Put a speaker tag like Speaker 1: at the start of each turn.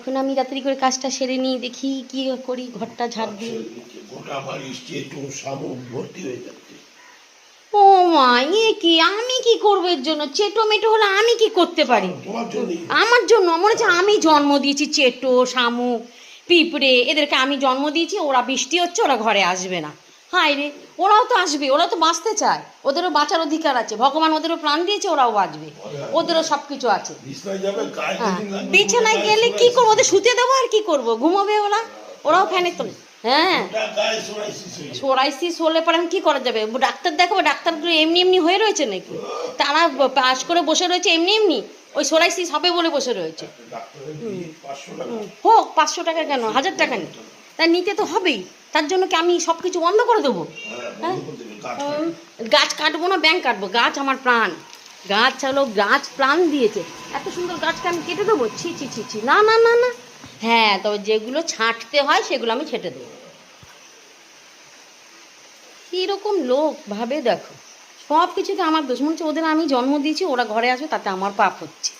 Speaker 1: এখন আমি রাত্রি করে কাজটা সেরে নিই, দেখি কি করি, ঘরটা ঝাড় দিই।
Speaker 2: গোটা বাড়ি চেটো শামুক ভর্তি হয়ে যাচ্ছে।
Speaker 1: ও মা, এ কি, আমি কি করবো এর জন্য? চেটো মেটো হলে আমি কি করতে পারি?
Speaker 2: তোমার জন্য
Speaker 1: আমার জন্য মনে হচ্ছে আমি জন্ম দিয়েছি চেটো শামুক পিঁপড়ে, এদেরকে আমি জন্ম দিয়েছি, ওরা বৃষ্টি হচ্ছে ওরা ঘরে আসবে না। হায় রে, ওরাও তো আসবে, ওরাও তো বাঁচতে চায়, ওদেরও বাঁচার অধিকার আছে, ভগবান ওদেরও প্রাণ দিয়েছে, ওরাও বাঁচবে, ওদেরও সব কিছু আছে। হ্যাঁ, বিছানায় গেলে কি করবো? ওদের শুতে দেবো আর কি করবো? ঘুমাবে ওরা, ওরাও ফ্যানে তোলে। হ্যাঁ, সোরাইসিস হলে পরে আমি কী করা যাবে? ডাক্তার দেখাবো? ডাক্তারগুলো এমনি এমনি হয়ে রয়েছে নাকি? তারা পাস করে বসে রয়েছে এমনি এমনি, ওই সোরাইসিস হবে বলে বসে রয়েছে। হোক, 500 টাকা কেন, 1000 টাকা নেই, তা নিতে তো হবেই। তার জন্য কি আমি সব কিছু বন্ধ করে দেবো? হ্যাঁ, গাছ কাটবো না, ব্যাংক কাটবো? গাছ আমার প্রাণ, গাছ হলো, গাছ প্রাণ দিয়েছে, এত সুন্দর গাছকে আমি কেটে দেবো? ছি ছি ছি ছি, না না না না। হ্যাঁ, তবে যেগুলো ছাঁটতে হয় সেগুলো আমি ছেঁটে দেবো। কীরকম লোক ভাবে দেখো, সব কিছুতে আমার দোষ। মনে হচ্ছে ওদের আমি জন্ম দিয়েছি, ওরা ঘরে আসবে, তাতে আমার পাপ হচ্ছে।